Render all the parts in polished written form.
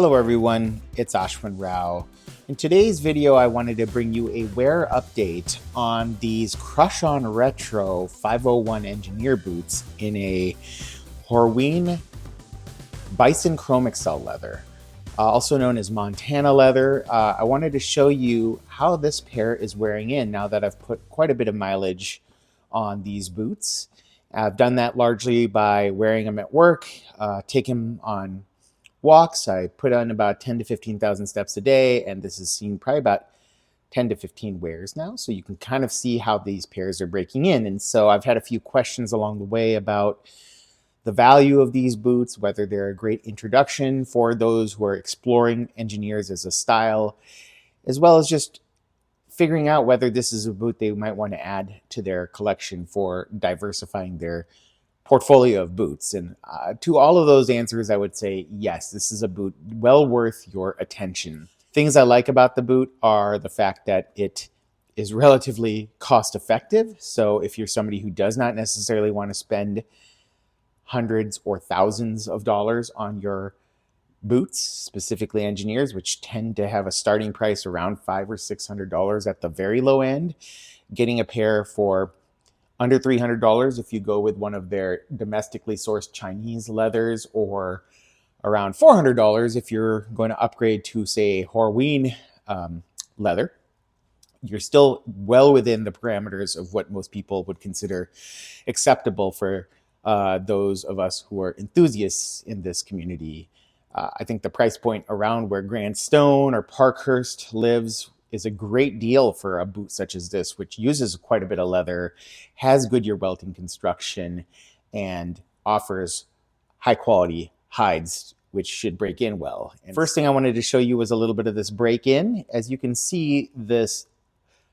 Hello everyone, it's Ashwin Rao. In today's video, I wanted to bring you a wear update on these Crush-On Retro 501 Engineer boots in a Horween Bison Chrome Excel leather, also known as Montana leather. I wanted to show you how this pair is wearing in now that I've put quite a bit of mileage on these boots. I've done that largely by wearing them at work, taking them on walks. I put on about 10 to 15,000 steps a day, and this has seen probably about 10 to 15 wears now. So you can kind of see how these pairs are breaking in. And so I've had a few questions along the way about the value of these boots, whether they're a great introduction for those who are exploring engineers as a style, as well as just figuring out whether this is a boot they might want to add to their collection for diversifying their portfolio of boots. And to all of those answers, I would say, yes, this is a boot well worth your attention. Things I like about the boot are the fact that it is relatively cost effective. So if you're somebody who does not necessarily want to spend hundreds or thousands of dollars on your boots, specifically engineers, which tend to have a starting price around $500 or $600 at the very low end, getting a pair for under $300 if you go with one of their domestically sourced Chinese leathers, or around $400 if you're going to upgrade to, say, Horween leather. You're still well within the parameters of what most people would consider acceptable for those of us who are enthusiasts in this community. I think the price point around where Grant Stone or Parkhurst lives is a great deal for a boot such as this, which uses quite a bit of leather, has Goodyear welting construction, and offers high quality hides, which should break in well. And first thing I wanted to show you was a little bit of this break in. As you can see, this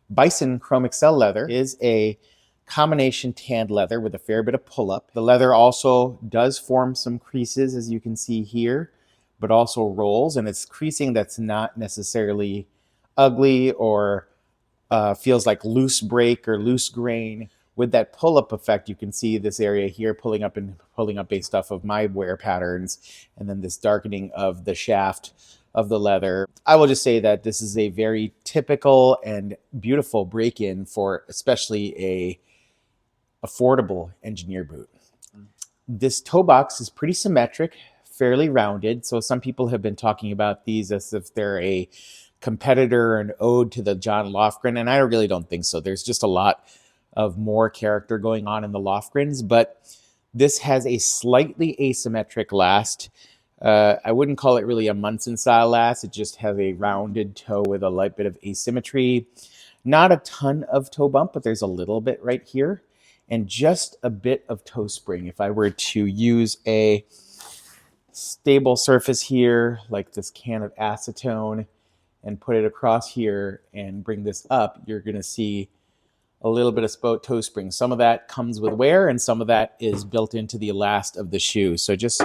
Bison Chrome Excel leather is a combination tanned leather with a fair bit of pull up. The leather also does form some creases, as you can see here, but also rolls, and it's creasing that's not necessarily ugly or feels like loose break or loose grain. With that pull-up effect, you can see this area here pulling up based off of my wear patterns, and then this darkening of the shaft of the leather. I will just say that this is a very typical and beautiful break-in for especially a affordable engineer boot. This toe box is pretty symmetric, fairly rounded, so some people have been talking about these as if they're a competitor, an ode to the John Lofgren, and I really don't think so. There's just a lot of more character going on in the Lofgrens, but this has a slightly asymmetric last. I wouldn't call it really a Munson style last. It just has a rounded toe with a light bit of asymmetry. Not a ton of toe bump, but there's a little bit right here, and just a bit of toe spring. If I were to use a stable surface here, like this can of acetone, and put it across here and bring this up, you're going to see a little bit of toe spring. Some of that comes with wear, and some of that is built into the last of the shoe. So just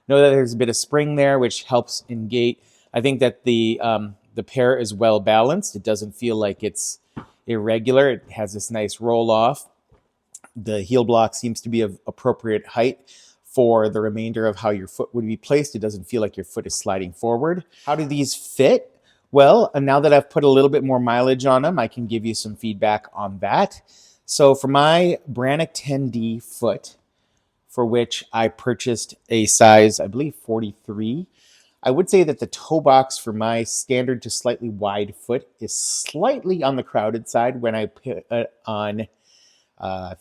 know that there's a bit of spring there, which helps in gait. I think that the pair is well balanced. It doesn't feel like it's irregular. It has this nice roll off. The heel block seems to be of appropriate height for the remainder of how your foot would be placed. It doesn't feel like your foot is sliding forward. How do these fit? Well, now that I've put a little bit more mileage on them, I can give you some feedback on that. So for my Brannock 10D foot, for which I purchased a size, I believe 43, I would say that the toe box for my standard to slightly wide foot is slightly on the crowded side when I put on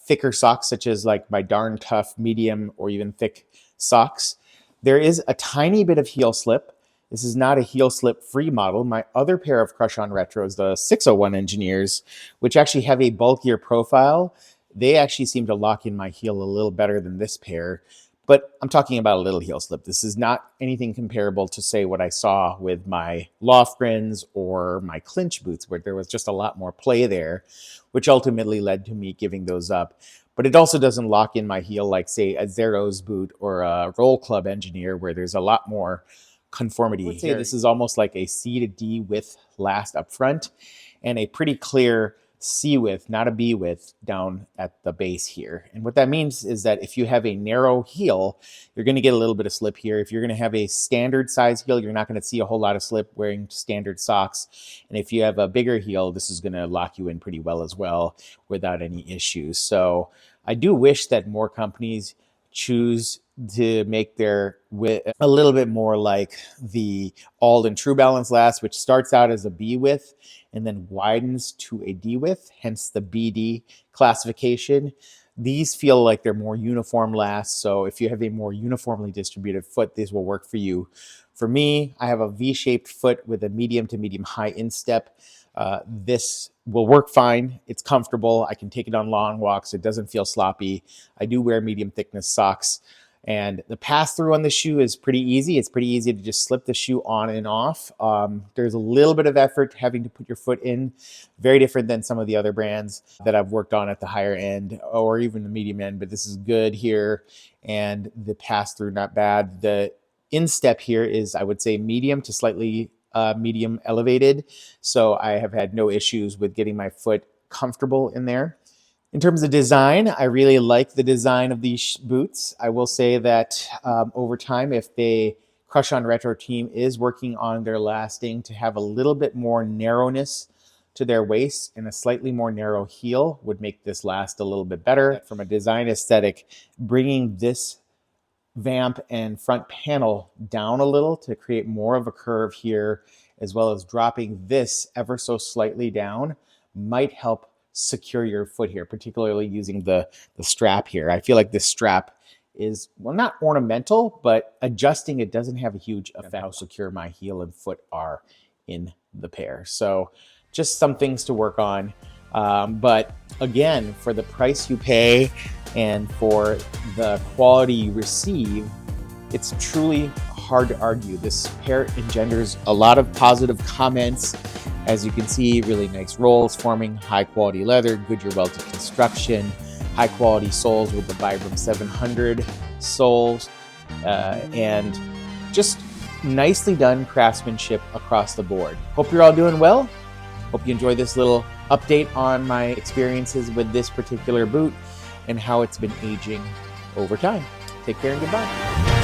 thicker socks, such as like my Darn Tough medium or even thick socks. There is a tiny bit of heel slip. This is not a heel slip free model. My other pair of Crush-On Retros, the 601 Engineers, which actually have a bulkier profile, they actually seem to lock in my heel a little better than this pair. But I'm talking about a little heel slip. This is not anything comparable to, say, what I saw with my Lofgrens or my Clinch boots, where there was just a lot more play there, which ultimately led to me giving those up. But it also doesn't lock in my heel like, say, a Zeros boot or a Roll Club Engineer, where there's a lot more conformity. I would say this is almost like a C to D width last up front, and a pretty clear C width, not a B width, down at the base here. And what that means is that if you have a narrow heel, you're going to get a little bit of slip here. If you're going to have a standard size heel, you're not going to see a whole lot of slip wearing standard socks. And if you have a bigger heel, this is going to lock you in pretty well as well without any issues. So I do wish that more companies choose to make their width a little bit more like the Alden True Balance Last, which starts out as a B width and then widens to a D width, hence the BD classification. These feel like they're more uniform lasts, so if you have a more uniformly distributed foot, these will work for you. For me, I have a V-shaped foot with a medium to medium high instep. This will work fine. It's comfortable. I can take it on long walks. It doesn't feel sloppy. I do wear medium thickness socks. And the pass-through on the shoe is pretty easy. It's pretty easy to just slip the shoe on and off. There's a little bit of effort having to put your foot in. Very different than some of the other brands that I've worked on at the higher end or even the medium end, but this is good here. And the pass-through, not bad. The instep here is, I would say, medium to slightly medium elevated. So I have had no issues with getting my foot comfortable in there. In terms of design, I really like the design of these boots. I will say that over time, if the Crush On Retro team is working on their lasting to have a little bit more narrowness to their waist and a slightly more narrow heel would make this last a little bit better. From a design aesthetic, bringing this vamp and front panel down a little to create more of a curve here, as well as dropping this ever so slightly down, might help secure your foot here, particularly using the strap here. I feel like this strap is, well, not ornamental, but adjusting it doesn't have a huge effect on how secure my heel and foot are in the pair. So just some things to work on. But again, for the price you pay and for the quality you receive, it's truly hard to argue. This pair engenders a lot of positive comments. As you can see, really nice rolls forming, high quality leather, Goodyear welded construction, high quality soles with the Vibram 700 soles, and just nicely done craftsmanship across the board. Hope you're all doing well. Hope you enjoyed this little update on my experiences with this particular boot and how it's been aging over time. Take care and goodbye.